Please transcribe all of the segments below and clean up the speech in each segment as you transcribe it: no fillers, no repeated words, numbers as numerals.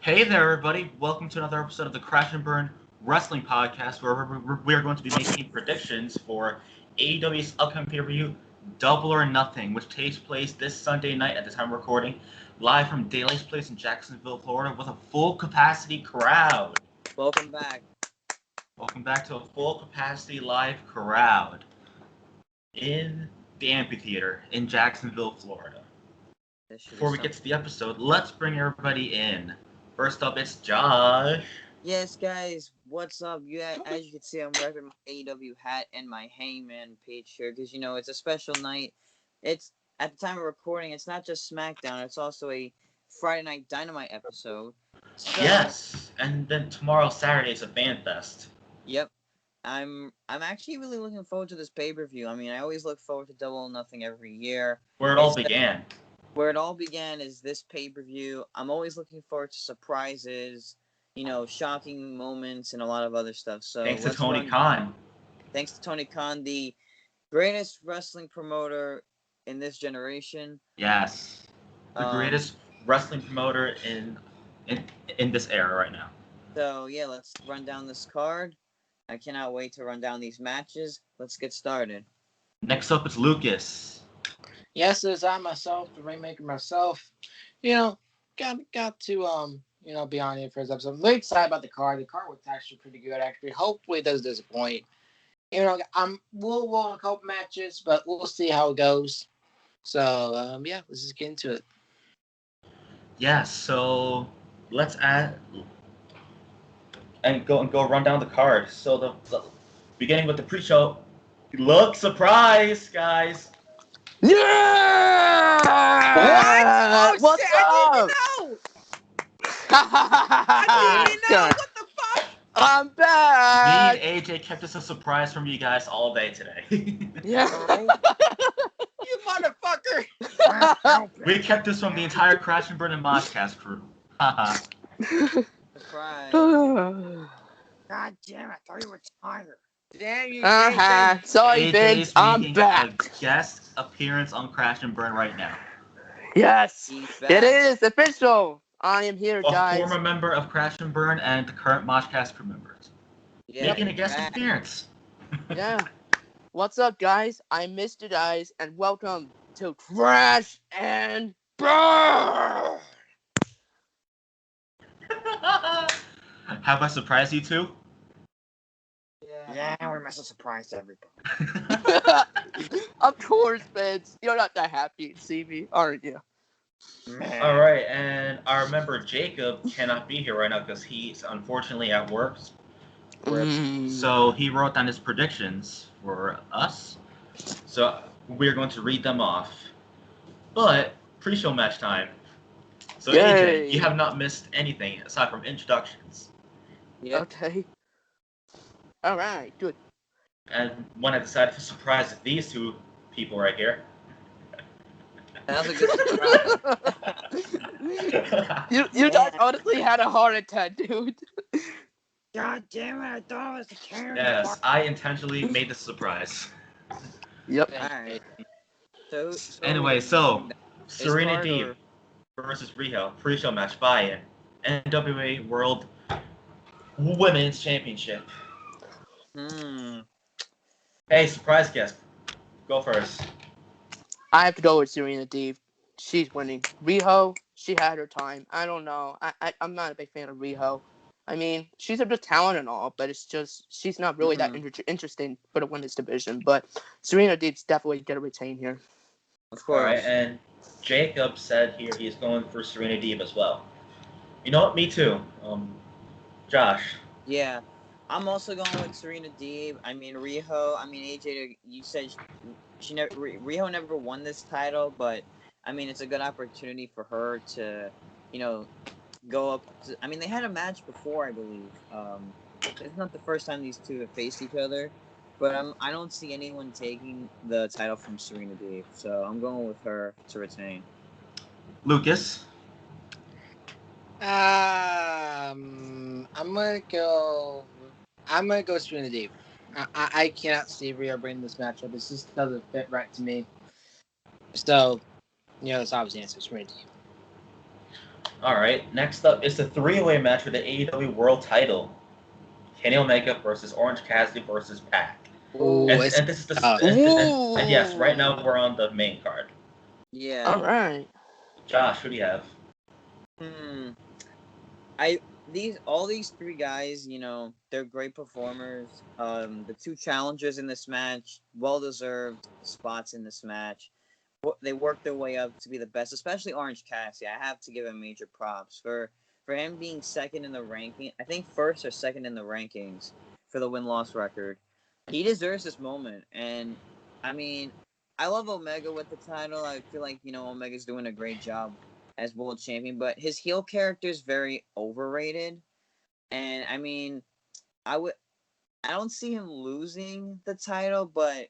Hey there, everybody. Welcome to another episode of the Crash and Burn Wrestling Podcast, where we're going to be making predictions for AEW's upcoming pay-per-view, Double or Nothing, which takes place this Sunday night at the time of recording, live from Daylight's Place in Jacksonville, Florida, with a full-capacity crowd. Welcome back. Welcome back to a full-capacity live crowd in the amphitheater in Jacksonville, Florida. Before we get to the episode, let's bring everybody in. First up, it's Josh. Yes, guys, what's up? As you can see, I'm wearing my AEW hat and my Hangman page here because, it's a special night. It's, at the time of recording, it's not just SmackDown, it's also a Friday Night Dynamite episode. So, yes, and then tomorrow, Saturday, is a Fan Fest. Yep. I'm actually really looking forward to this pay-per-view. I mean, I always look forward to Double or Nothing every year. Where it all began. Where it all began is this pay-per-view. I'm always looking forward to surprises, shocking moments, and a lot of other stuff. So thanks to Tony Khan. Thanks to Tony Khan, the greatest wrestling promoter in this generation. Yes, the greatest wrestling promoter in this era right now. So yeah, let's run down this card. I cannot wait to run down these matches. Let's get started. Next up is Lucas. Yes, it's I myself, the Rainmaker myself. Got to be on here for this episode. I'm really excited about the card. The card was actually pretty good, actually. Hopefully it doesn't disappoint. We'll a couple matches, but we'll see how it goes. So let's just get into it. Yes, so let's add and go run down the card. So the beginning with the pre-show. Look, surprise, guys. Yeah! What? Oh, what's shit, up? I didn't know. What the fuck? I'm back. Me and AJ kept this a surprise from you guys all day today. Yeah. You motherfucker. We kept this from the entire Crash and Burn and Modcast crew. Surprise. God damn, I thought you were tired. Damn you, Sorry, Biggs, I'm back. A guest appearance on Crash and Burn right now. Yes, it is official. I am here, guys. A former member of Crash and Burn and the current Modcast crew members. Making a guest appearance. Yeah. What's up, guys? I'm Mr. Dice, and welcome to Crash and Burn. Have I surprised you two? Yeah, we must have surprised everybody. Of course, Vince. You're not that happy to see me, aren't you? Man. All right, and our member Jacob cannot be here right now because he's unfortunately at work. So he wrote down his predictions for us. So we're going to read them off. But pre-show match time. So Yay. AJ, you have not missed anything aside from introductions. Yeah. Okay. All right, good. And when I decided to surprise these two people right here. That was a good surprise. You guys honestly had a heart attack, dude. God damn it, I thought it was the camera. Yes, I intentionally made this surprise. Yep. Alright. So anyway, Serena Deeb versus Riho pre-show match buy-in. NWA World Women's Championship. Hey, surprise guest. Go first. I have to go with Serena Deeb. She's winning. Riho, she had her time. I don't know. I'm not a big fan of Riho. I mean, she's a good talent and all, but it's just she's not really that interesting for the women's division. But Serena Deeb's definitely going to retain here. Of course. All right, and Jacob said here he's going for Serena Deeb as well. You know what? Me too. Josh. Yeah. I'm also going with Serena Deeb. I mean, Riho. I mean, AJ, you said Riho never won this title, but I mean, it's a good opportunity for her to, go up. I mean, they had a match before, I believe. It's not the first time these two have faced each other, but I don't see anyone taking the title from Serena Deeb, so I'm going with her to retain. Lucas. I'm gonna go Serena Deeb. I cannot see Riho bringing this matchup. It just doesn't fit right to me. So, that's obviously the answer. Serena Deeb. All right. Next up is the three-way match for the AEW World Title: Kenny Omega versus Orange Cassidy versus Pac. Ooh, And this is the tough. and yes, right now Ooh. we're on the main card. Yeah. All right. Josh, who do you have? All these three guys, they're great performers. The two challengers in this match, well deserved spots in this match. They worked their way up to be the best, especially Orange Cassidy. I have to give him major props for him being second in the ranking. I think first or second in the rankings for the win-loss record. He deserves this moment, and I mean, I love Omega with the title. I feel like Omega's doing a great job as world champion, but his heel character is very overrated. And I mean, I don't see him losing the title, but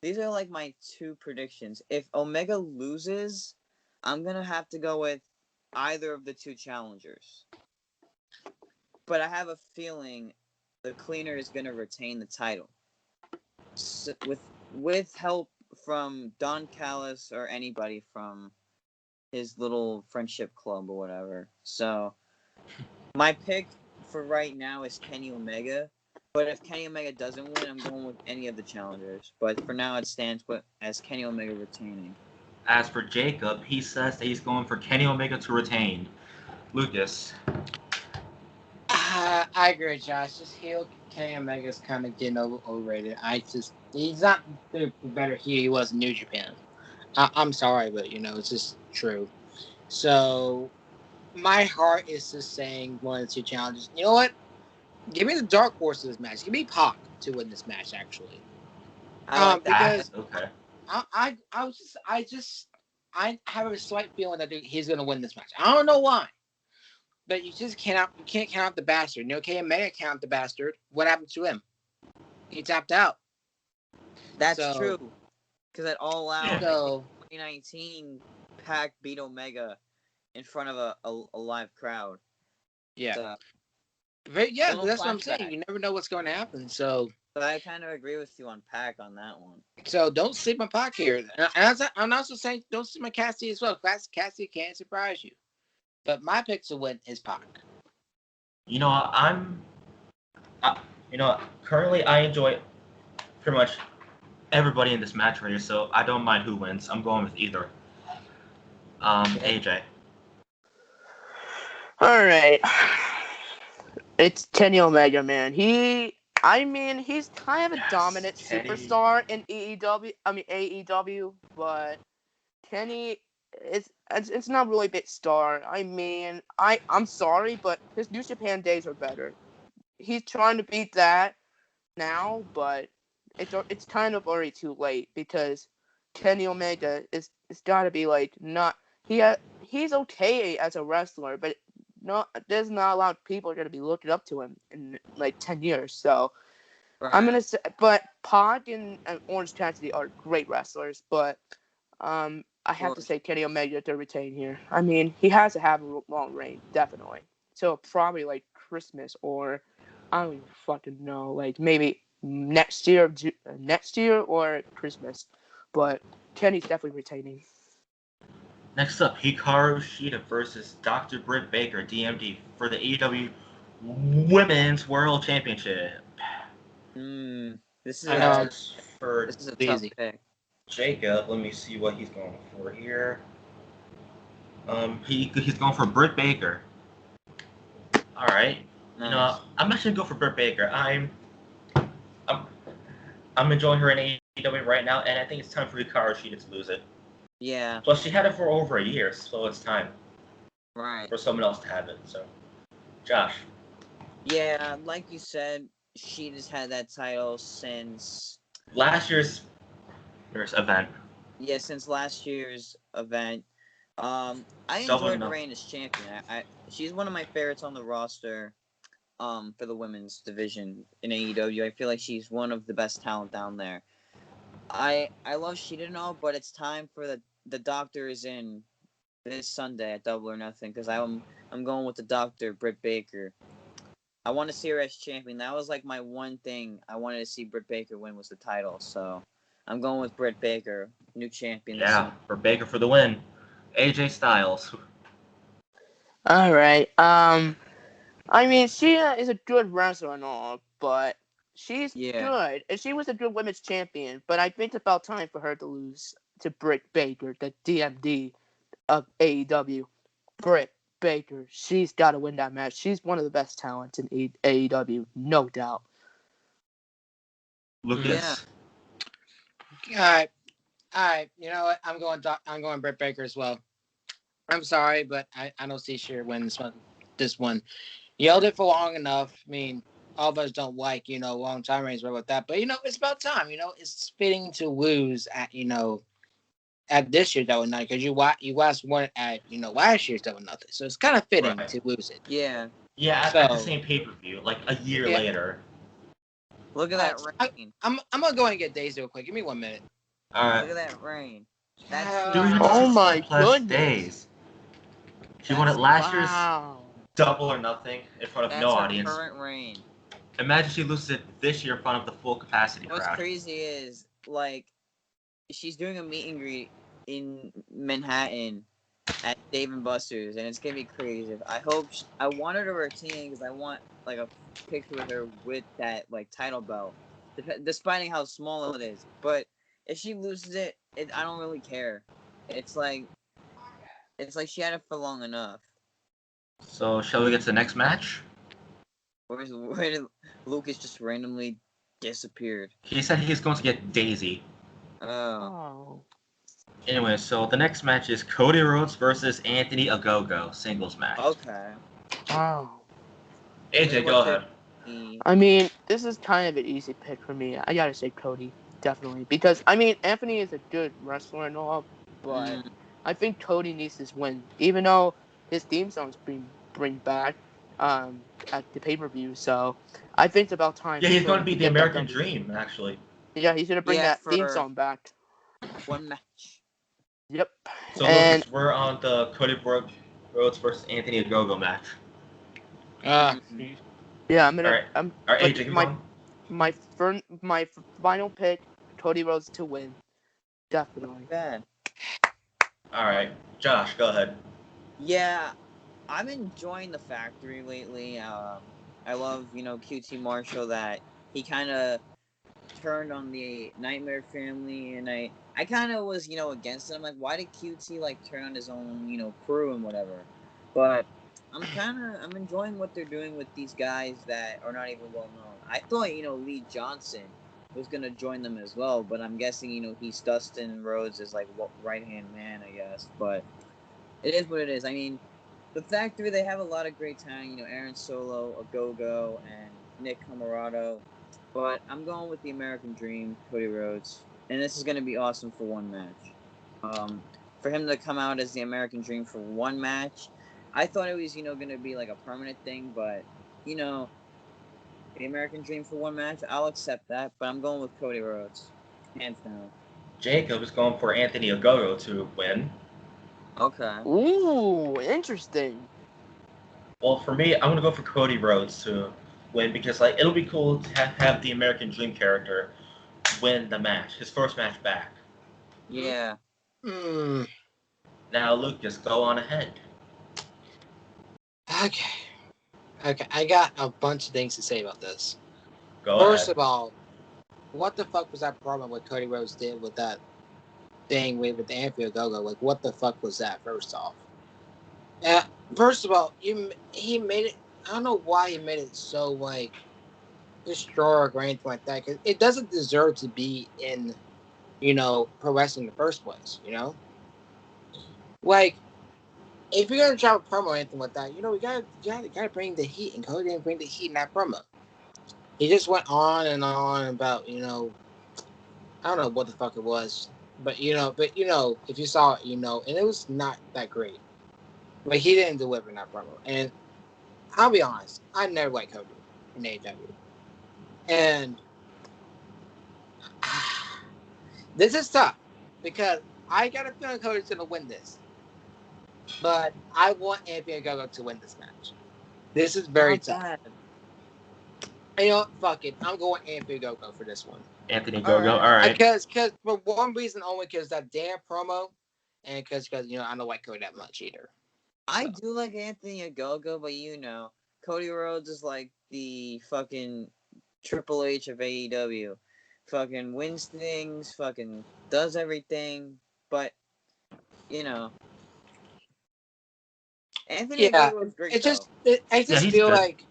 these are like my two predictions. If Omega loses, I'm gonna have to go with either of the two challengers. But I have a feeling the cleaner is gonna retain the title. So with help from Don Callis or anybody from his little friendship club or whatever. So my pick for right now is Kenny Omega. But if Kenny Omega doesn't win, I'm going with any of the challengers. But for now, it stands as Kenny Omega retaining. As for Jacob, he says that he's going for Kenny Omega to retain. Lucas. I agree with Josh. Just heel Kenny Omega's kind of getting overrated. He's not the better heel he was in New Japan. I'm sorry, but it's just true. So my heart is just saying one of the two challenges. You know what? Give me the dark horse of this match. Give me Pac to win this match. Actually, I like that. because Okay. I have a slight feeling that he's going to win this match. I don't know why, but you can't count out the bastard. Kenny Omega count the bastard. What happened to him? He tapped out. That's true. Because at All Out, 2019, Pac beat Omega in front of a live crowd. Yeah. So, but yeah, that's what I'm saying. You never know what's going to happen. So I kind of agree with you on Pac on that one. So don't sleep on Pac here. And I'm also saying don't sleep on Cassidy as well. Cassidy can surprise you. But my pick to win is Pac. Currently I enjoy pretty much everybody in this match right here, so I don't mind who wins. I'm going with either. AJ. All right. It's Kenny Omega, man. He's kind of a dominant superstar in AEW, but Kenny it's not really a big star. I'm sorry, but his New Japan days are better. He's trying to beat that now, but it's kind of already too late because Kenny Omega it's got to be like not he's okay as a wrestler, but there's not a lot of people are going to be looking up to him in like 10 years. So right. I'm gonna say, but Pac and Orange Cassidy are great wrestlers, but I have to say Kenny Omega to retain here. I mean, he has to have a long reign, definitely. So probably like Christmas or I don't even fucking know, like maybe next year or Christmas. But Kenny's definitely retaining. Next up, Hikaru Shida versus Dr. Britt Baker, DMD, for the AEW Women's World Championship. This is a tough pick. Jacob, let me see what he's going for here. He's going for Britt Baker. All right. Nice. I'm actually going for Britt Baker. I'm enjoying her in AEW right now, and I think it's time for Hikaru Shida to lose it. Yeah. Plus, she had it for over a year, so it's time. Right. For someone else to have it. So, Josh. Yeah, like you said, Shida's had that title since last year's event. Yeah, since last year's event. I enjoyed her reign as champion. She's one of my favorites on the roster. For the women's division in AEW, I feel like she's one of the best talent down there. I love Shida and all, but it's time for the Doctor is in this Sunday at Double or Nothing because I'm going with the Doctor, Britt Baker. I want to see her as champion. That was like my one thing I wanted to see Britt Baker win was the title. So I'm going with Britt Baker, new champion. Yeah, Britt Baker for the win. AJ Styles. All right. I mean, Shida is a good wrestler and all, but she's good, and she was a good women's champion. But I think it's about time for her to lose to Britt Baker, the DMD of AEW. Britt Baker, she's got to win that match. She's one of the best talents in AEW, no doubt. Lucas. All right. You know what? I'm going Britt Baker as well. I'm sorry, but I don't see Shida win this one. Yelled it for long enough. I mean, all of us don't like, long time reigns with that. But, it's about time. It's fitting to lose at this year's Double Nothing because you last won it at, last year's Double Nothing. So it's kind of fitting to lose it. Yeah. Yeah, at the same pay-per-view, like a year later. Look at that rain. I'm going to go and get Daisy real quick. Give me 1 minute. All right. Look at that rain. That's 360 plus days. She won it last year's Double or Nothing in front of no audience. Current reign. Imagine she loses it this year in front of the full capacity crowd. What's crazy is, like, she's doing a meet and greet in Manhattan at Dave & Buster's, and it's gonna be crazy. I want her to retain because I want like a picture with her with that like title belt, despite how small it is. But if she loses it, I don't really care. It's like she had it for long enough. So shall we get to the next match? Where did Lucas just randomly disappeared? He said he's going to get Daisy. Oh. Anyway, so the next match is Cody Rhodes versus Anthony Ogogo, singles match. Okay. Oh. AJ, go ahead. I mean, this is kind of an easy pick for me. I gotta say Cody, definitely. Because, I mean, Anthony is a good wrestler and all, but I think Cody needs this win. Even though his theme song's bring back at the pay-per-view, so I think it's about time. Yeah, he's going to be the American Dream, actually. Yeah, he's going to bring that theme song back. One match. Yep. So, Lucas, we're on the Cody Rhodes versus Anthony Ogogo match. Yeah, I'm gonna. All right. All right, AJ, my final pick, Cody Rhodes to win, definitely. Bad. All right, Josh, go ahead. Yeah, I'm enjoying the Factory lately. I love QT Marshall that he kind of turned on the Nightmare Family, and I kind of was against it. I'm like, why did QT like turn on his own crew and whatever? But I'm enjoying what they're doing with these guys that are not even well known. I thought Lee Johnson was gonna join them as well, but I'm guessing he's Dustin Rhodes is like right hand man, I guess. But it is what it is. I mean, the Factory, they have a lot of great talent. Aaron Solo, Gogo, and Nick Comoroto. But I'm going with the American Dream, Cody Rhodes, and this is going to be awesome for one match. For him to come out as the American Dream for one match, I thought it was going to be like a permanent thing, but the American Dream for one match, I'll accept that. But I'm going with Cody Rhodes, hands down. Jacob is going for Anthony Ogogo to win. Okay. Ooh, interesting. Well, for me, I'm gonna go for Cody Rhodes to win because it'll be cool to have the American Dream character win the match, his first match back. Yeah. Now, Lucas, go on ahead. Okay, I got a bunch of things to say about this. First of all, what the fuck was that problem what Cody Rhodes did with that thing with Anthony Ogogo? Like, what the fuck was that? First off, first of all, he made it. I don't know why he made it so like historic or anything like that, because it doesn't deserve to be in pro wrestling in the first place. Like, if you're gonna drop a promo or anything like that, we gotta bring the heat, and Cody didn't bring the heat in that promo. He just went on and on about I don't know what the fuck it was, but if you saw it, and it was not that great. But he didn't deliver in that promo, and I'll be honest, I never liked Cody in AEW, and this is tough because I got a feeling Cody's gonna win this. But I want Anthony Ogogo to win this match. This is very tough. Fuck it. I'm going Anthony Ogogo for this one. Anthony Ogogo, all right. Because for one reason only, because that damn promo, and because I don't like Cody that much either. I do like Anthony Gogo, but Cody Rhodes is like the fucking Triple H of AEW. Fucking wins things, fucking does everything, but Anthony Gogo is great. I just feel good. like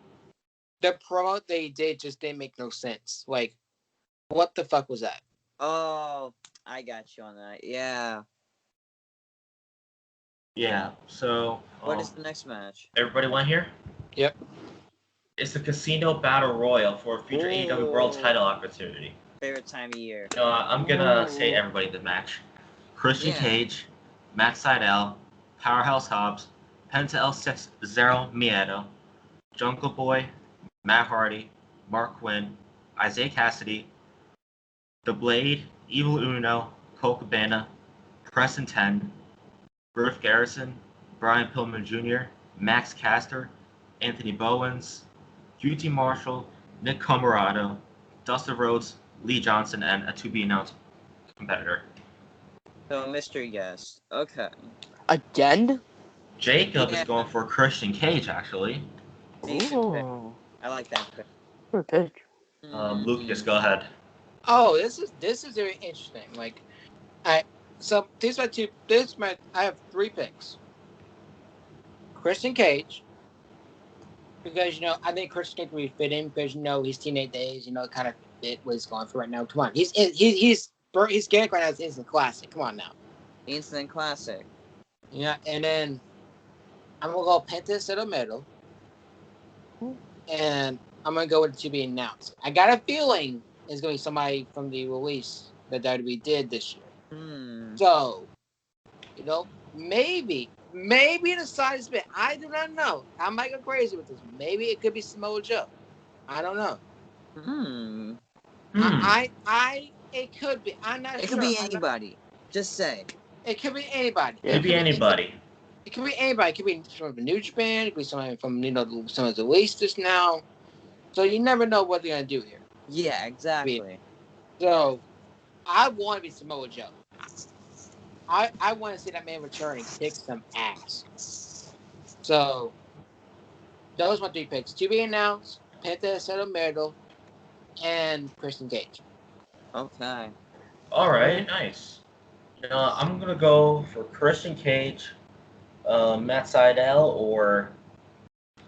the promo they did just didn't make no sense. Like, what the fuck was that? Oh, I got you on that. Yeah. Yeah. So. What is the next match? Everybody went here? Yep. It's the Casino Battle Royal for a future AEW World Title opportunity. Favorite time of year. I'm gonna say everybody in the match: Christian Cage, Matt Sydal, Powerhouse Hobbs, Penta El Zero Miedo, Jungle Boy, Matt Hardy, Mark Quinn, Isaiah Cassidy, The Blade, Evil Uno, Cole Cabana, Preston 10, Griff Garrison, Brian Pillman Jr., Max Caster, Anthony Bowens, QT Marshall, Nick Comoroto, Dustin Rhodes, Lee Johnson, and a to-be-announced competitor. So, mystery guest. Okay. Again? Jacob is going for Christian Cage, actually. Decent pick. I like that pick. Good pick. Lucas, go ahead. Oh, this is very interesting. Like, I have 3 picks. Christian Cage, because I think Christian Cage will be fitting because his teenage days, kind of fit what he's going for right now. Come on, his gimmick right now is instant classic. Come on now, instant classic. Yeah, and then I'm gonna go Penta instead of Metal, and I'm gonna go with to be announced. I got a feeling it's gonna be somebody from the release that WWE did this year. So, maybe the size bit. I do not know. I might go crazy with this. Maybe it could be Samoa Joe. I don't know. It could be. I'm not sure. It could be anybody. Just say. It could be anybody. It could be anybody. It could be anybody. It could be from New Japan. It could be somebody from some of the releases now. So you never know what they're gonna do here. Yeah, exactly. So I want to be Samoa Joe. I want to see that man return and kick some ass. So those are my 3 picks. To be announced, Penta Cedro and Christian Cage. Okay. All right, nice. I'm gonna go for Christian Cage, Matt Sydal, or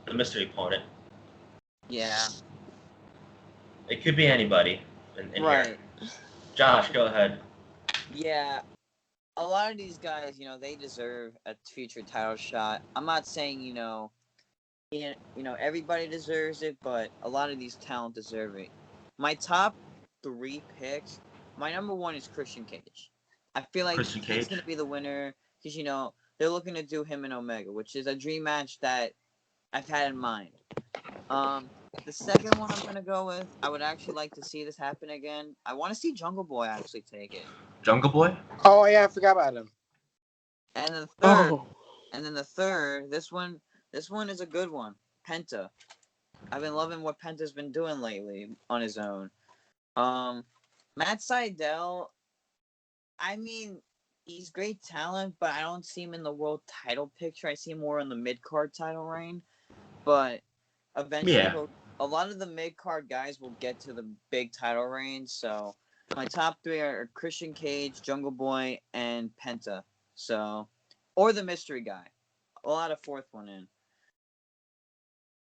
the mystery opponent. Yeah. It could be anybody in right. Here. Josh, go ahead. Yeah. A lot of these guys, they deserve a future title shot. I'm not saying, everybody deserves it, but a lot of these talent deserve it. My top 3 picks, my number 1 is Christian Cage. I feel like he's going to be the winner because, they're looking to do him and Omega, which is a dream match that I've had in mind. The second one I'm going to go with, I would actually like to see this happen again. I want to see Jungle Boy actually take it. Jungle Boy? Oh, yeah, I forgot about him. And the third, this one is a good one. Penta. I've been loving what Penta's been doing lately on his own. Matt Sydal, I mean, he's great talent, but I don't see him in the world title picture. I see him more in the mid-card title reign. But eventually, a lot of the mid-card guys will get to the big title reign. So my top 3 are Christian Cage, Jungle Boy, and Penta. So, or the mystery guy. I'll add a 4th one in.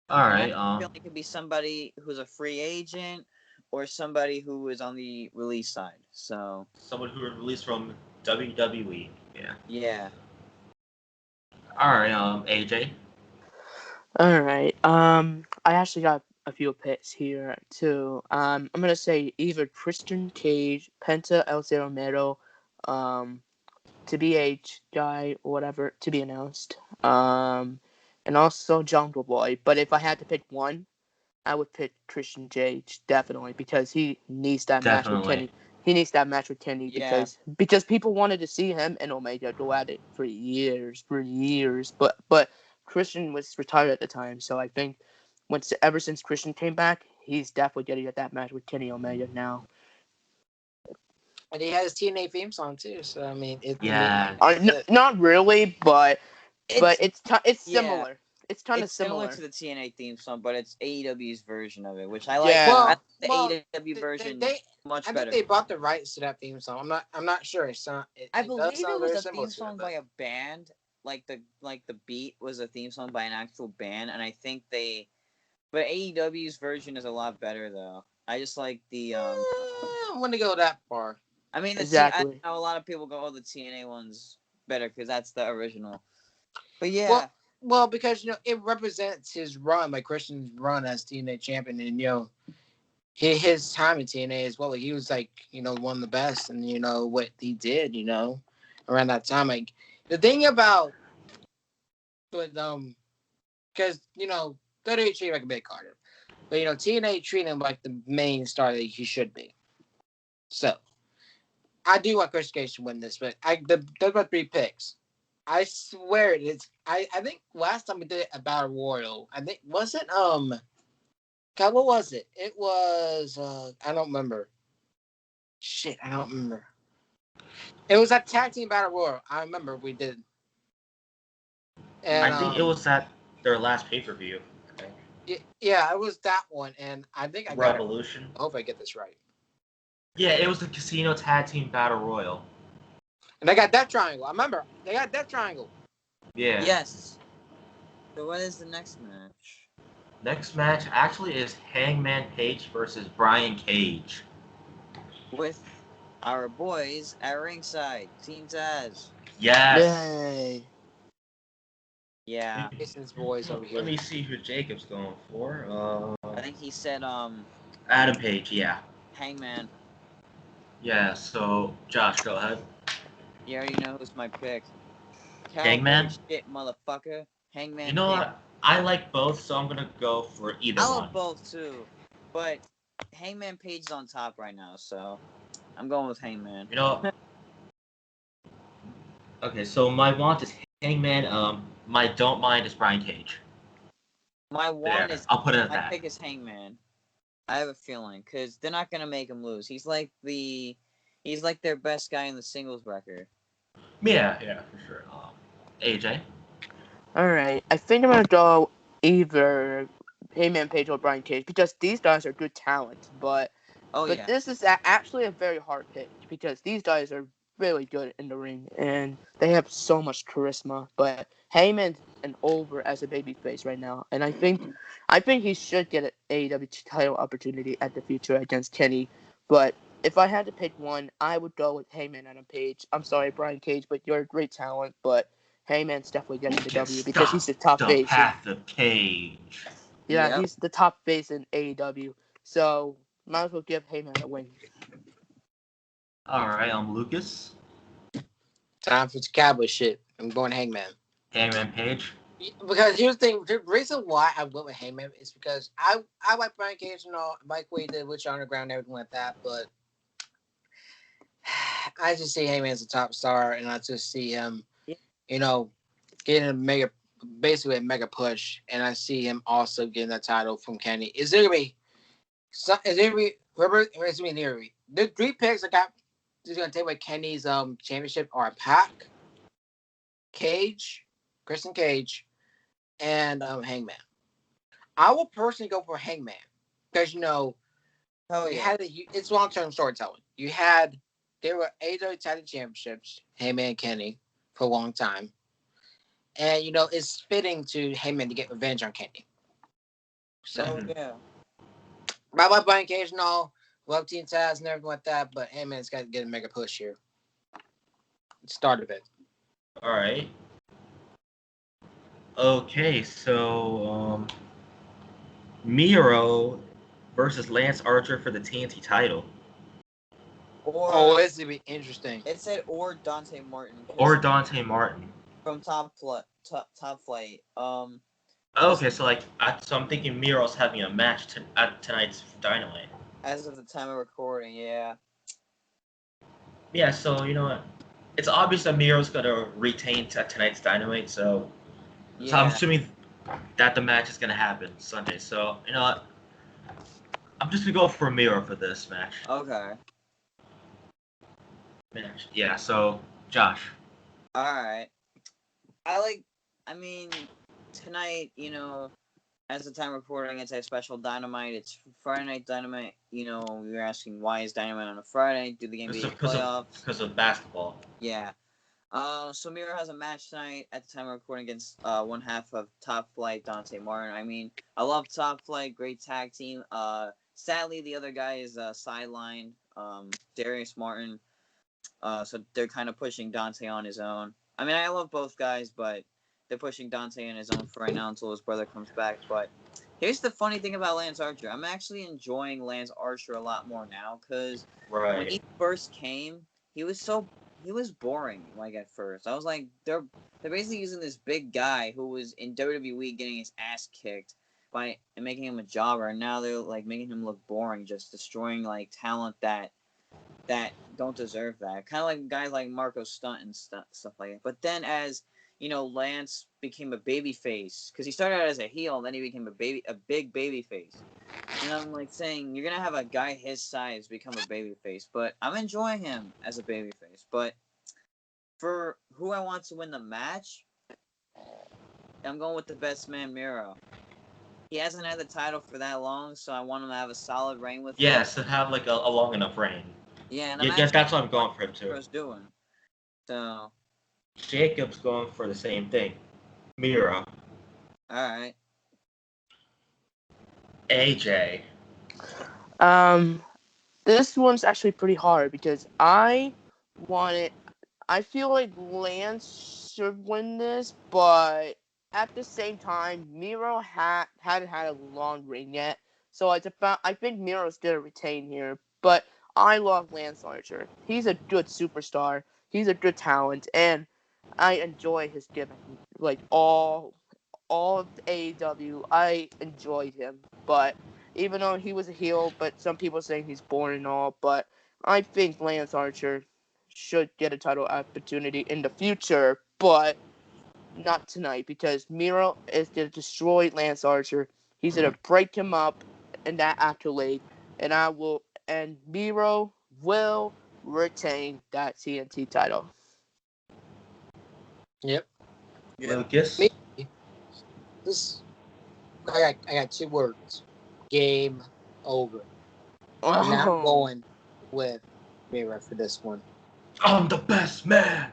All right. I feel like it could be somebody who's a free agent or somebody who is on the release side. So someone who was released from WWE. Yeah. Yeah. All right. AJ. All right. I actually got a few picks here too. I'm gonna say either Christian Cage, Penta El Zero Miedo, to be a guy or whatever to be announced. And also Jungle Boy. But if I had to pick one, I would pick Christian Cage definitely because he needs that match with Kenny. He needs that match with Kenny because people wanted to see him and Omega go at it for years. But Christian was retired at the time, so I think ever since Christian came back, he's definitely getting at that match with Kenny Omega now. And he has TNA theme song too, so I mean, not really, but but it's yeah. similar. It's kind of similar similar to the TNA theme song, but it's AEW's version of it, which I like. Yeah. I like the Well, AEW version much I better. think they bought the rights to that theme song. I'm not sure. I does believe sound it was very a similar theme to song by a band. Like the beat was a theme song by an actual band, and I think but AEW's version is a lot better though. I just like the I wouldn't go that far. I mean, exactly. I know a lot of people go, "Oh, the TNA one's better" because that's the original. But yeah, well, because it represents his run, like Christian's run as TNA champion, and his time in TNA as well. Like, he was like one of the best, and what he did, around that time. Like the thing about with because WWE treated him like a big Carter, but TNA treated him like the main star that he should be. So I do want Chris Cage to win this, but those are 3 picks. I swear it's. I think last time we did a Battle Royal, I think was it God, what was it? It was I don't remember. Shit, I don't remember. It was that tag team Battle Royal. I remember we did. And I think it was at their last pay-per-view. Yeah, it was that one, and I think I got Revolution. I hope I get this right. Yeah, it was the Casino Tag Team Battle Royal. And they got Death Triangle. I remember they got Death Triangle. Yeah. Yes. So what is the next match? Next match actually is Hangman Page versus Brian Cage. With our boys at ringside, Team Taz. Yes. Yay. Yeah. Jason's boys over here. Let me see who Jacob's going for. I think he said Adam Page, yeah. Hangman. Yeah, so Josh, go ahead. You already know who's my pick. Hangman? Cowboy shit, motherfucker. Hangman. You know what? I like both, so I'm gonna go for either one. I love both too, but Hangman Page is on top right now, so I'm going with Hangman. You know. Okay, so my want is Hangman. My don't mind is Brian Cage. My want is. I'll put it at my that. pick is Hangman. I have a feeling because they're not gonna make him lose. He's like their best guy in the singles record. Yeah, for sure. AJ. All right, I think I'm gonna go either Heyman Page or Brian Cage because these guys are good talent, but this is actually a very hard pick because these guys are really good in the ring and they have so much charisma. But Heyman's an over as a babyface right now, and I think he should get an AEW title opportunity at the future against Kenny. But if I had to pick one, I would go with Heyman and Page. I'm sorry, Brian Cage, but you're a great talent, but Heyman's definitely getting the W because he's the top face. The path of Cage. Yeah, he's the top face in AEW. So might as well give Heyman a win. All right, I'm Lucas. Time for some cowboy shit. I'm going Hangman. Hangman Page. Because here's the thing. The reason why I went with Hangman is because I like Brian Cage and all. I like what he did with Sean Underground and everything like that. But I just see Hangman as a top star, and I just see him, getting basically a mega push, and I see him also getting that title from Kenny. Is there gonna be the 3 picks I got is gonna take away Kenny's championship are Pac, Cage, Christian Cage, and Hangman. I will personally go for Hangman because it's long-term storytelling. There were AEW title championships, Hangman and Kenny, for a long time. And, it's fitting to Heyman to get revenge on Kenny. So, yeah. I like Brian Cage and all. Love Team Taz and everything like that. But Heyman's got to get a mega push here. Start of it. All right. Okay, so Miro versus Lance Archer for the TNT title. This would be interesting. It said or Dante Martin. From Top Flight. Okay, so I'm thinking Miro's having a match at tonight's Dynamite. As of the time of recording, yeah. Yeah, so you know what? It's obvious that Miro's gonna retain tonight's Dynamite, so I'm assuming that the match is gonna happen Sunday. So you know what? I'm just gonna go for Miro for this match. Okay. Yeah, so Josh. Alright. I like I mean, tonight, as the time recording, it's a special Dynamite. It's Friday Night Dynamite. You're asking why is Dynamite on a Friday? Do the game be playoffs? Because of basketball. Yeah. So Miro has a match tonight at the time of recording against one half of Top Flight, Dante Martin. I mean, I love Top Flight, great tag team. Sadly, the other guy is sidelined, Darius Martin. So they're kind of pushing Dante on his own. I mean, I love both guys, but they're pushing Dante on his own for right now until his brother comes back. But here's the funny thing about Lance Archer. I'm actually enjoying Lance Archer a lot more now because when he first came, he was boring, like, at first. I was like, they're basically using this big guy who was in WWE getting his ass kicked and making him a jobber, and now they're, like, making him look boring, just destroying, like, talent that don't deserve that. Kind of like guys like Marco Stunt and stuff like that. But then as, Lance became a babyface, because he started out as a heel, and then he became a big babyface. And I'm like saying, you're gonna have a guy his size become a babyface, but I'm enjoying him as a babyface. But for who I want to win the match, I'm going with the best man, Miro. He hasn't had the title for that long, so I want him to have a solid reign with him. Yes, to have like a long enough reign. Yeah, and that's what I'm going for him too. Doing. So Jacob's going for the same thing. Miro. Alright. AJ. This one's actually pretty hard because I feel like Lance should win this, but at the same time, Miro hadn't had a long reign yet, so I think Miro's gonna retain here. But I love Lance Archer. He's a good superstar. He's a good talent, and I enjoy his gimmick. Like all of AEW, I enjoyed him. But even though he was a heel, but some people saying he's boring and all, but I think Lance Archer should get a title opportunity in the future, but not tonight because Miro is going to destroy Lance Archer. He's going to break him up in that accolade, and Miro will retain that TNT title. Yep. Lucas? I got 2 words. Game over. I'm not going with Miro for this one. I'm the best man.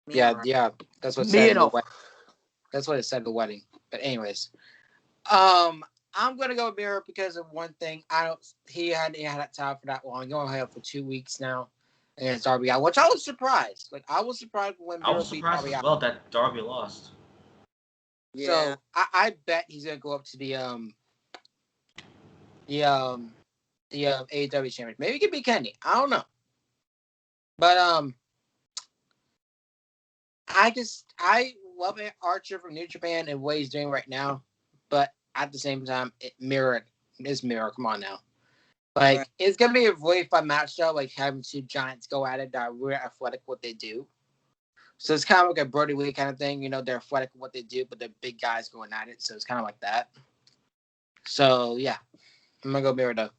Yeah. That's what it said. That's what it said at the wedding. But anyways, I'm gonna go with Miro because of one thing. He hadn't had that title for that long. He's only had it for 2 weeks now, and it's Darby Allin, which I was surprised. Like I was surprised when Miro beat Darby as well that Darby lost. Yeah. So I bet he's gonna go up to the AEW champion. Maybe it could be Kenny. I don't know. But I love Archer from New Japan and what he's doing right now. But at the same time, Miro. Come on now. Like it's gonna be a really fun match though. Like having 2 giants go at it that are really athletic what they do. So it's kind of like a Brody Lee kind of thing. They're athletic at what they do, but they're big guys going at it. So it's kind of like that. So yeah, I'm gonna go Miro though.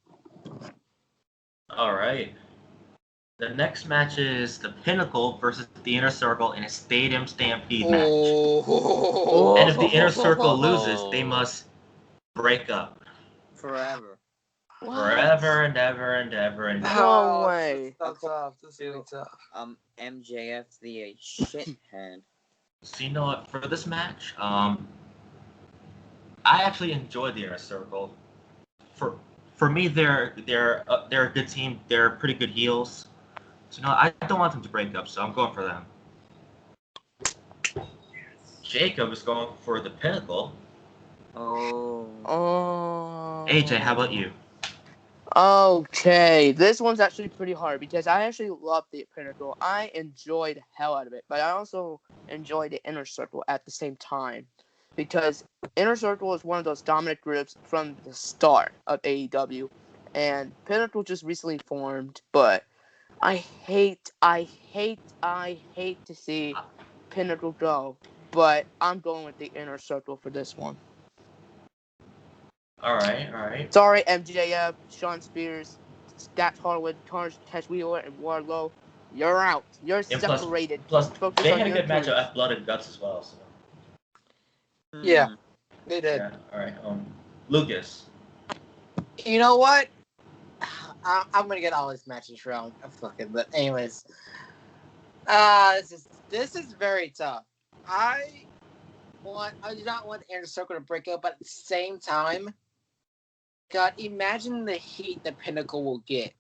All right. The next match is the Pinnacle versus the Inner Circle in a Stadium Stampede match. And if the Inner Circle loses, they must break up. Forever. What? Forever and ever and ever and ever. No way. That's tough. This is tough. MJF the shithead. So you know what? For this match, I actually enjoyed the Inner Circle. For me, they're a good team. They're pretty good heels. So I don't want them to break up, so I'm going for them. Jacob is going for the Pinnacle. Oh. AJ, how about you? Okay, this one's actually pretty hard because I actually love the Pinnacle. I enjoyed the hell out of it, but I also enjoyed the Inner Circle at the same time because Inner Circle is one of those dominant groups from the start of AEW, and Pinnacle just recently formed, but I hate to see Pinnacle go, but I'm going with the Inner Circle for this one. All right. Sorry, MJF, Sean Spears, Dax Harwood, Cash Wheeler, and Wardlow. You're out. You're separated. Plus they had a good match of Blood and Guts as well. So. Yeah, they did. Yeah. All right. Lucas. You know what? I'm gonna get all these matches wrong. Fuck it. But anyways, this is very tough. I do not want the Inner Circle to break up, but at the same time, God, imagine the heat the Pinnacle will get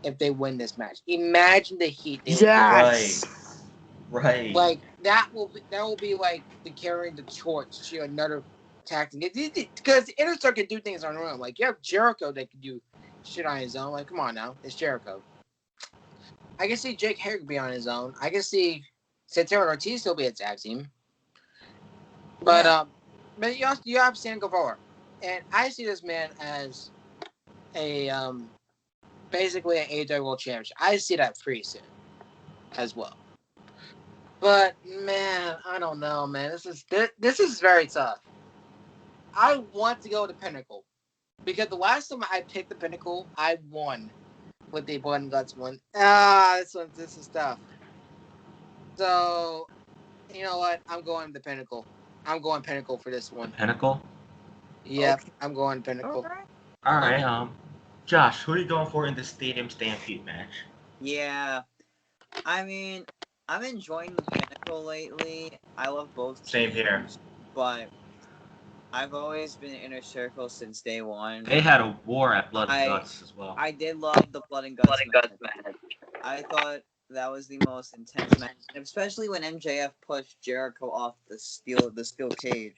if they win this match. Imagine the heat they will get. Yes. Right. Like that will be like the carrying the torch to another tactic. Because the Inner Circle can do things on their own. Like you have Jericho that can do shit on his own. Like come on now, it's Jericho. I can see Jake Hager be on his own. I can see Santana Ortiz still be a tag team. But but you have Sam Guevara, and I see this man as a basically an AEW World Championship. I see that pretty soon as well. But man, I don't know, man. This is very tough. I want to go to Pinnacle because the last time I picked the Pinnacle, I won with the Blood and Guts one. This is tough. So you know what? I'm going to the Pinnacle. I'm going Pinnacle for this one. Pinnacle. Yep, okay. I'm going Pinnacle. All right. Josh, who are you going for in the Stadium Stampede match? Yeah, I mean, I'm enjoying the Pinnacle lately. I love both teams. Same here. But I've always been Inner Circle since day one. They had a war at Blood and Guts as well. I did love the Blood and Guts match. I thought that was the most intense match, especially when MJF pushed Jericho off the steel cage.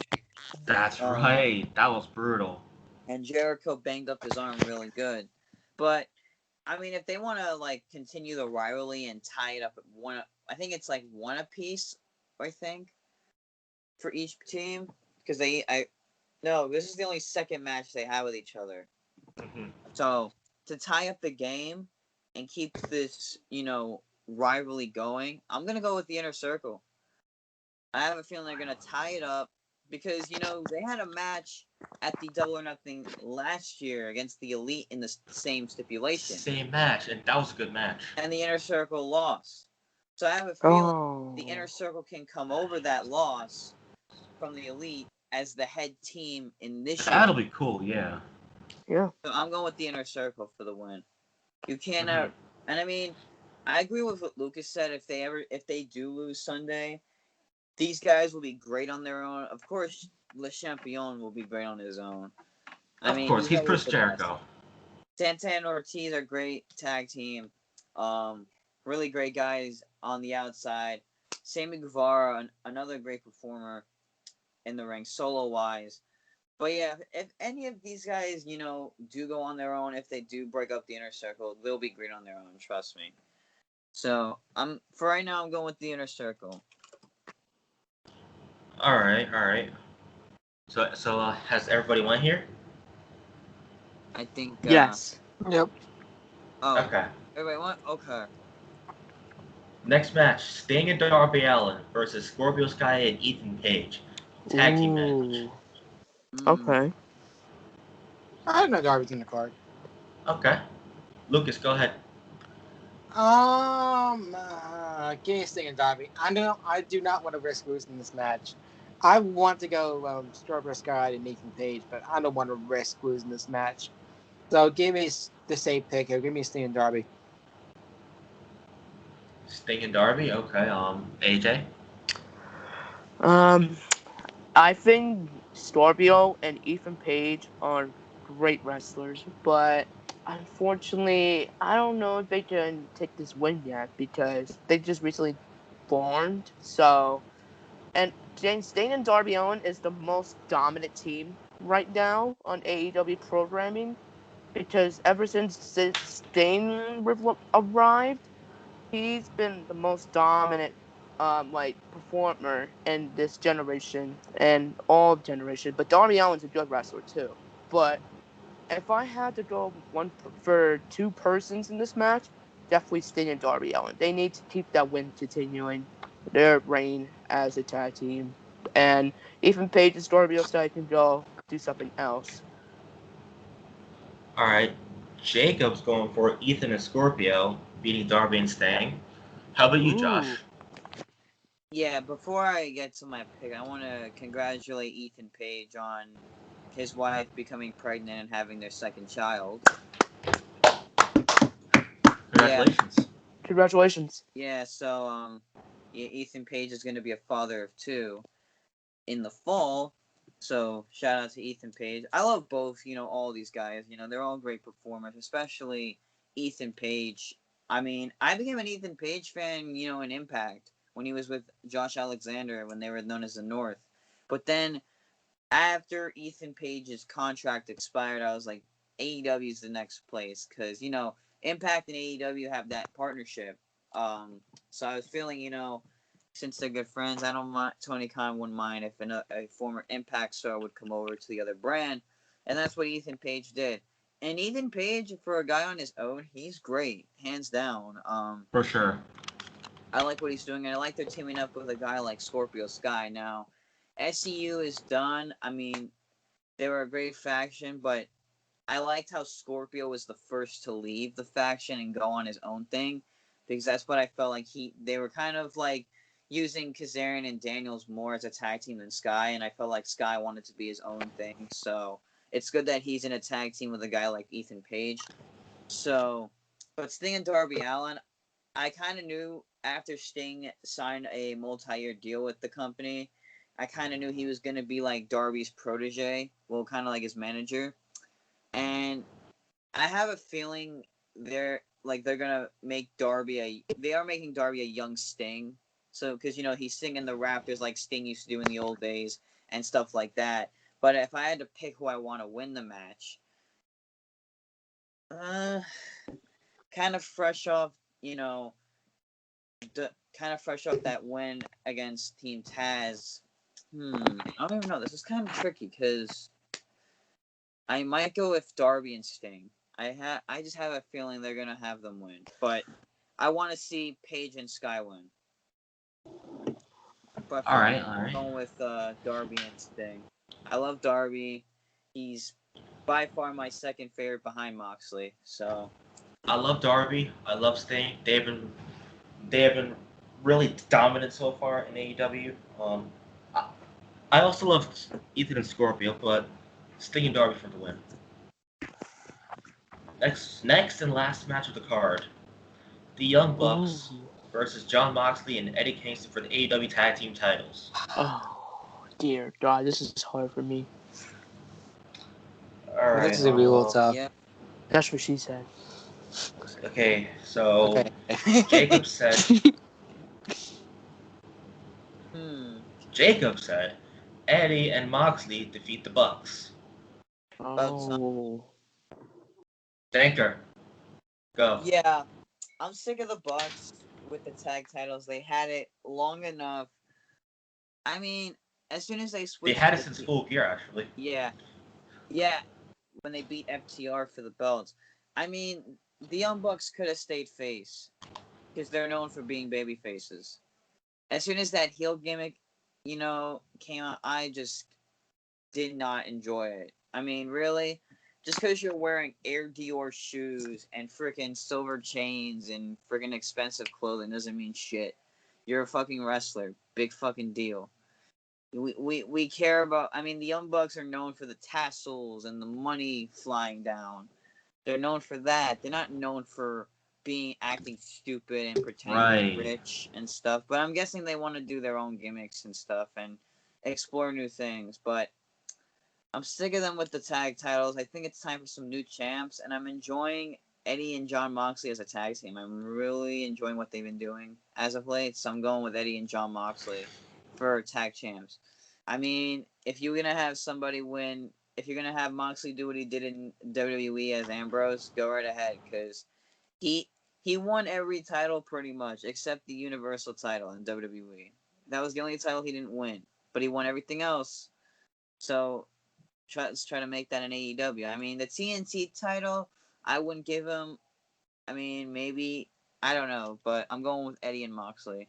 That's right. That was brutal. And Jericho banged up his arm really good. But I mean, if they want to like continue the rivalry and tie it up at one, I think it's like one apiece. I think for each team because this is the only second match they have with each other. Mm-hmm. So to tie up the game and keep this, rivalry going, I'm gonna go with the Inner Circle. I have a feeling they're gonna tie it up because they had a match at the Double or Nothing last year against the Elite in the same stipulation. Same match, and that was a good match. And the Inner Circle lost. So I have a feeling the Inner Circle can come over that loss from the Elite as the head team in this year. That'll be cool, yeah. Yeah. So I'm going with the Inner Circle for the win. You cannot, and I mean, I agree with what Lucas said. If they do lose Sunday, these guys will be great on their own. Of course, Le Champion will be great on his own. Of course, he's Chris Jericho. Santana and Ortiz are great tag team. Really great guys on the outside. Sammy Guevara, another great performer in the ring, solo wise. But yeah, if any of these guys, do go on their own, if they do break up the Inner Circle, they'll be great on their own. Trust me. So for right now, I'm going with the Inner Circle. All right. So has everybody won here? I think. Yes. Yep. Oh. Okay. Everybody won? Okay. Next match: Sting and Darby Allin versus Scorpio Sky and Ethan Page. Tag team match. Okay. I don't know Darby's in the card. Okay. Lucas, go ahead. Give me Sting and Darby. I do not want to risk losing this match. I want to go Scorpio Sky and Ethan Page, but I don't want to risk losing this match. So give me the safe pick here. Give me Sting and Darby. Sting and Darby. Okay. AJ. I think Scorpio and Ethan Page are great wrestlers, but unfortunately, I don't know if they can take this win yet because they just recently formed. So, and Sting and Darby Allin is the most dominant team right now on AEW programming because ever since Sting arrived, he's been the most dominant performer in this generation and all generation. But Darby Allin's a good wrestler too. But if I had to go for two persons in this match, definitely Sting and Darby Allin. They need to keep that win continuing, their reign as a tag team. And Ethan Page and Scorpio Sky can go do something else. All right. Jacob's going for Ethan and Scorpio beating Darby and Sting. How about you, Josh? Yeah, before I get to my pick, I want to congratulate Ethan Page on his wife becoming pregnant and having their second child. Congratulations. Yeah. Congratulations. Yeah, so Ethan Page is going to be a father of 2 in the fall. So shout out to Ethan Page. I love both, all these guys. They're all great performers, especially Ethan Page. I mean, I became an Ethan Page fan, in Impact when he was with Josh Alexander when they were known as the North. But then after Ethan Page's contract expired, I was like, AEW is the next place because, Impact and AEW have that partnership. So I was feeling, since they're good friends, I don't mind. Tony Khan wouldn't mind if a former Impact star would come over to the other brand, and that's what Ethan Page did. And Ethan Page, for a guy on his own, he's great, hands down. For sure. I like what he's doing, and I like they're teaming up with a guy like Scorpio Sky. Now, SCU is done. I mean, they were a great faction, but I liked how Scorpio was the first to leave the faction and go on his own thing, because that's what I felt like they were kind of like using Kazarian and Daniels more as a tag team than Sky, and I felt like Sky wanted to be his own thing. So it's good that he's in a tag team with a guy like Ethan Page. So, but Sting and Darby Allin, I kind of knew after Sting signed a multi-year deal with the company, I kind of knew he was going to be like Darby's protege, well, kind of like his manager. And I have a feeling they're gonna make they are making Darby a young Sting. So, because he's singing the Raptors like Sting used to do in the old days and stuff like that. But if I had to pick who I want to win the match, kind of fresh off, that win against Team Taz. I don't even know. This is kind of tricky because I might go with Darby and Sting. I just have a feeling they're gonna have them win, but I want to see Page and Sky win. But all right. I'm going with Darby and Sting. I love Darby. He's by far my second favorite behind Moxley. So I love Darby. I love Sting. They have been really dominant so far in AEW. I also love Ethan and Scorpio, but Sting and Darby for the win. Next and last match of the card, the Young Bucks versus Jon Moxley and Eddie Kingston for the AEW Tag Team titles. Oh dear God, this is hard for me. All right, this is gonna be a little tough. Yeah. That's what she said. Okay, so Okay. Jacob said. Jacob said, Eddie and Moxley defeat the Bucks. Oh. Danker, go. Yeah, I'm sick of the Bucks with the tag titles. They had it long enough. I mean, as soon as they switched, They had it since Full Gear, actually. Yeah, when they beat FTR for the belts. I mean, the Young Bucks could have stayed face because they're known for being baby faces. As soon as that heel gimmick, came out, I just did not enjoy it. I mean, really? Just because you're wearing Air Dior shoes and freaking silver chains and freaking expensive clothing doesn't mean shit. You're a fucking wrestler. Big fucking deal. We care about... I mean, the Young Bucks are known for the tassels and the money flying down. They're known for that. They're not known for acting stupid and pretending to be rich and stuff. But I'm guessing they want to do their own gimmicks and stuff and explore new things. But I'm sick of them with the tag titles. I think it's time for some new champs, and I'm enjoying Eddie and Jon Moxley as a tag team. I'm really enjoying what they've been doing as of late, so I'm going with Eddie and Jon Moxley for tag champs. I mean, if you're going to have somebody win, if you're going to have Moxley do what he did in WWE as Ambrose, go right ahead, because he won every title pretty much, except the Universal title in WWE. That was the only title he didn't win, but he won everything else. So let's try to make that an AEW. I mean, the TNT title, I wouldn't give him. I mean, maybe, I don't know, but I'm going with Eddie and Moxley.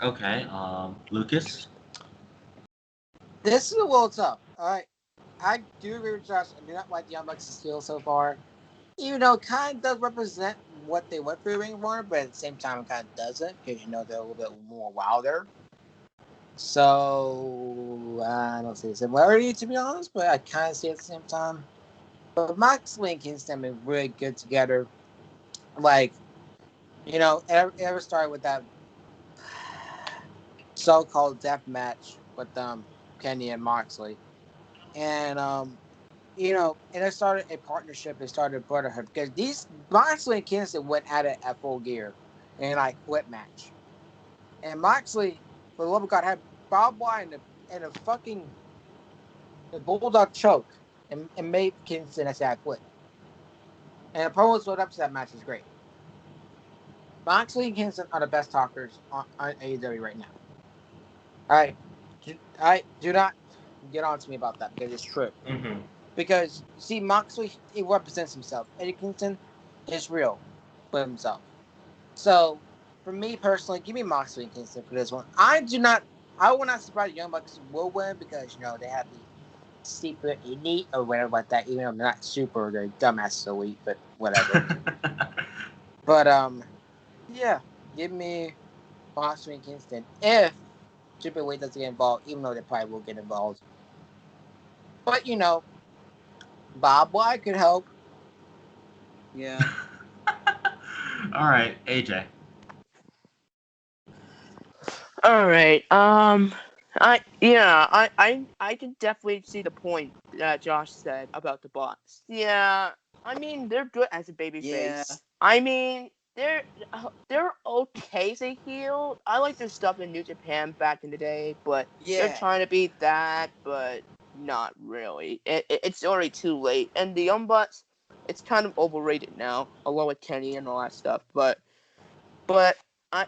Okay, Lucas? This is a little tough. All right. I do agree with Josh. I do not like the Young Bucks' skill so far. Even though it kind of does represent what they went through Ring of Honor, but at the same time, it kind of doesn't because they're a little bit more wilder. So I don't see the similarity, to be honest, but I kind of see it at the same time. But Moxley and Kingston have been really good together. Like, it ever started with that so-called death match with Kenny and Moxley, and and it started a partnership. It started a brotherhood because these Moxley and Kingston went at it at Full Gear in quit match, and Moxley, for the love of God, had Bob Wyatt and a fucking the Bulldog choke and made Kingston say I quit. And the promos led up to that match is great. Moxley and Kingston are the best talkers on AEW right now. All right, do not get on to me about that because it's true. Mm-hmm. Because see, Moxley, he represents himself. Eddie Kingston is real with himself. So, for me personally, give me Moxley and Kingston for this one. I will not surprise Young Bucks will win because they have the super elite or whatever like that. Even though they're not super, they're dumbass elite, but whatever. But yeah, give me Moxley and Kingston if Triple H doesn't get involved, even though they probably will get involved. But Bob Wyatt could help. Yeah. All right, AJ. All right. I can definitely see the point that Josh said about the Bucks. Yeah. I mean, they're good as a babyface. Yeah. I mean, they're okay as a heel. I like their stuff in New Japan back in the day, but they're trying to be that, but not really. It's already too late. And the Young Bucks, it's kind of overrated now, along with Kenny and all that stuff. But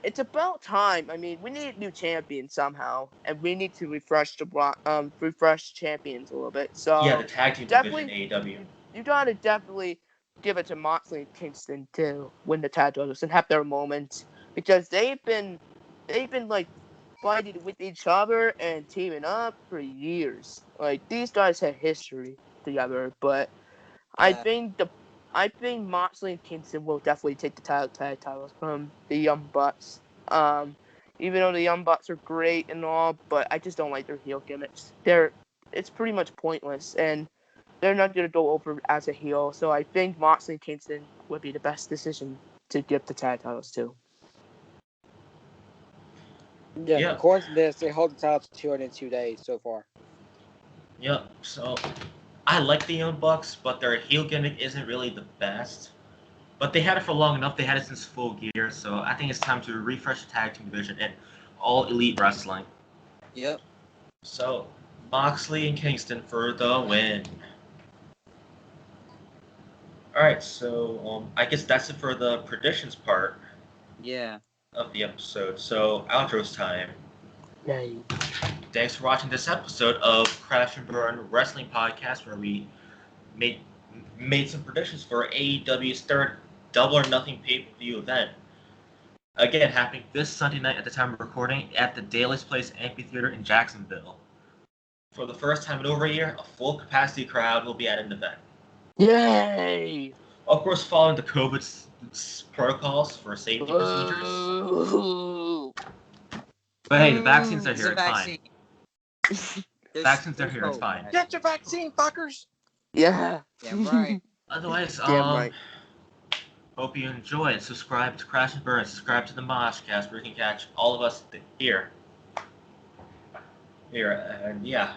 it's about time. I mean, we need new champions somehow, and we need to refresh champions a little bit. So Yeah, the tag team division AEW. You gotta definitely give it to Moxley and Kingston to win the tag titles and have their moments because they've been like fighting with each other and teaming up for years. Like these guys have history together, but I think Moxley and Kingston will definitely take the tag titles from the Young Bucks. Even though the Young Bucks are great and all, but I just don't like their heel gimmicks. It's pretty much pointless, and they're not gonna go over as a heel. So I think Moxley and Kingston would be the best decision to give the tag titles to. Yeah, according to this, they hold the titles 202 days so far. Yep. So I like the Young Bucks, but their heel gimmick isn't really the best. But they had it for long enough. They had it since Full Gear, so I think it's time to refresh the tag team division and all elite wrestling. Yep. So Moxley and Kingston for the win. All right, so I guess that's it for the predictions part. Yeah. Of the episode. So outro's time. Yay. Thanks for watching this episode of Crash and Burn Wrestling Podcast, where we made some predictions for AEW's third Double or Nothing pay-per-view event. Again, happening this Sunday night at the time of recording at the Daily's Place Amphitheater in Jacksonville. For the first time in over a year, a full capacity crowd will be at an event. Yay! Of course, following the COVID protocols for safety procedures. But hey, the vaccines are here. It's fine. Vaccines are here. It's fine. Get your vaccine, fuckers. Yeah. Damn right. Otherwise, right. Hope you enjoy it. Subscribe to Crash and Burn. Subscribe to the Moshcast, where you can catch all of us here. And yeah.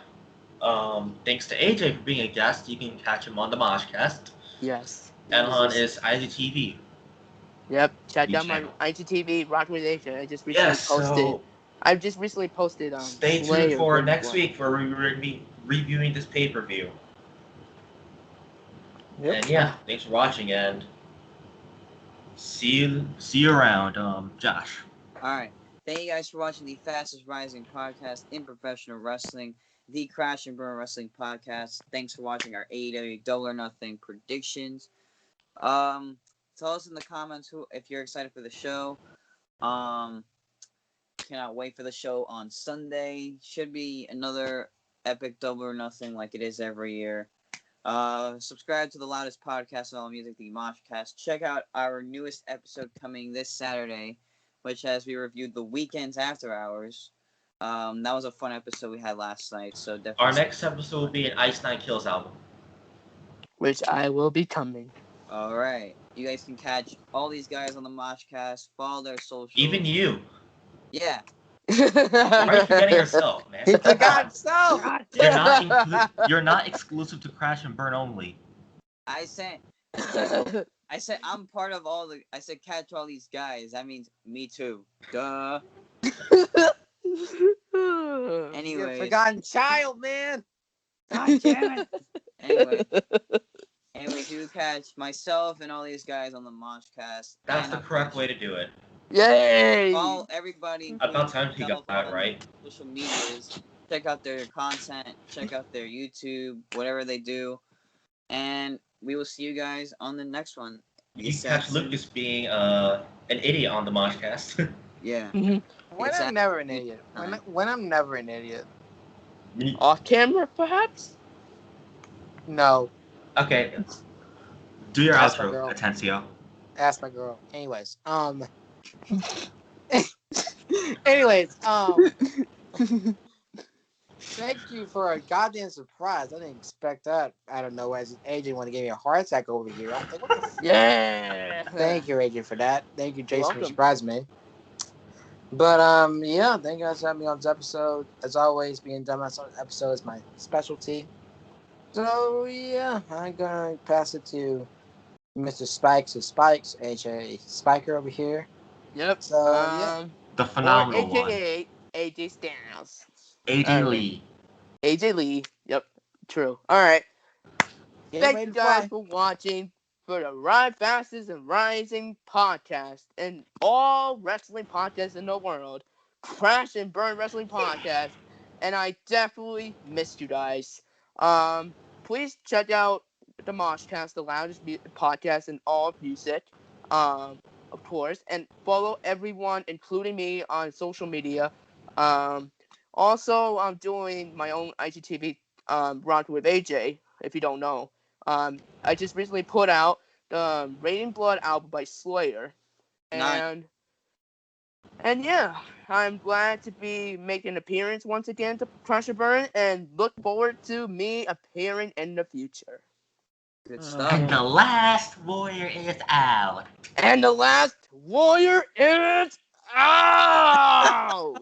Thanks to AJ for being a guest. You can catch him on the Moshcast. Yes. And on his IGTV. Yep. Check out my IGTV Rock with AJ. I just recently posted. So I've just recently posted. Stay tuned for next week where we're going to be reviewing this pay-per-view. Yep. And yeah, thanks for watching and see you around, Josh. All right. Thank you guys for watching the fastest rising podcast in professional wrestling, the Crash and Burn Wrestling Podcast. Thanks for watching our AEW Double or Nothing predictions. Tell us in the comments if you're excited for the show. Cannot wait for the show on Sunday. Should be another epic Double or Nothing like it is every year. Subscribe to the loudest podcast of all music, the Moshcast. Check out our newest episode coming this Saturday, which as we reviewed the Weekends After Hours. That was a fun episode we had last night, so definitely. Our next episode will be an Ice Nine Kills album, which I will be coming. All right, you guys can catch all these guys on the Moshcast. Follow their socials. Even you. Yeah. Why are you forgetting yourself, man? He forgot himself. You're not exclusive to Crash and Burn only. I said I'm part of all the. I said catch all these guys. That means me too. Duh. Anyway, You're a forgotten child, man. God damn it. Anyway, do catch myself and all these guys on the Moshcast. That's the correct way to do it. Yay! Follow everybody. About time he got that right. Social medias. Check out their content. Check out their YouTube. Whatever they do. And we will see you guys on the next one. You can catch Lucas being an idiot on the Moshcast. Yeah. When I'm never an idiot. When I'm never an idiot. Off camera, perhaps? No. Okay. Do your Ask my outro, girl. Atencio. Ask my girl. Anyways, thank you for a goddamn surprise. I didn't expect that. I don't know. As AJ want to give me a heart attack over here. I'm like, what the f-? Yeah. Thank you, AJ, for that. Thank you, Jason, for welcome. surprising me. But yeah, thank you guys for having me on this episode. As always, being done on this episode is my specialty. So yeah, I'm gonna pass it to Mr. Spikes of Spikes, aka Spiker over here. Yep. So yeah. The phenomenal one. AKA AJ Styles. AJ Lee. AJ Lee. Yep. True. All right. Get Thank ready you to guys fly. for watching for the Ride Fastest and Rising podcast and all wrestling podcasts in the world. Crash and Burn Wrestling Podcast. And I definitely missed you guys. Please check out the Moshcast, the loudest podcast in all of music. Of course. And follow everyone, including me, on social media. Also, I'm doing my own IGTV Rock with AJ, if you don't know. I just recently put out the Raining Blood album by Slayer. And yeah, I'm glad to be making an appearance once again to Crash and Burn and look forward to me appearing in the future. Good stuff. And the last warrior is out. And the last warrior is out!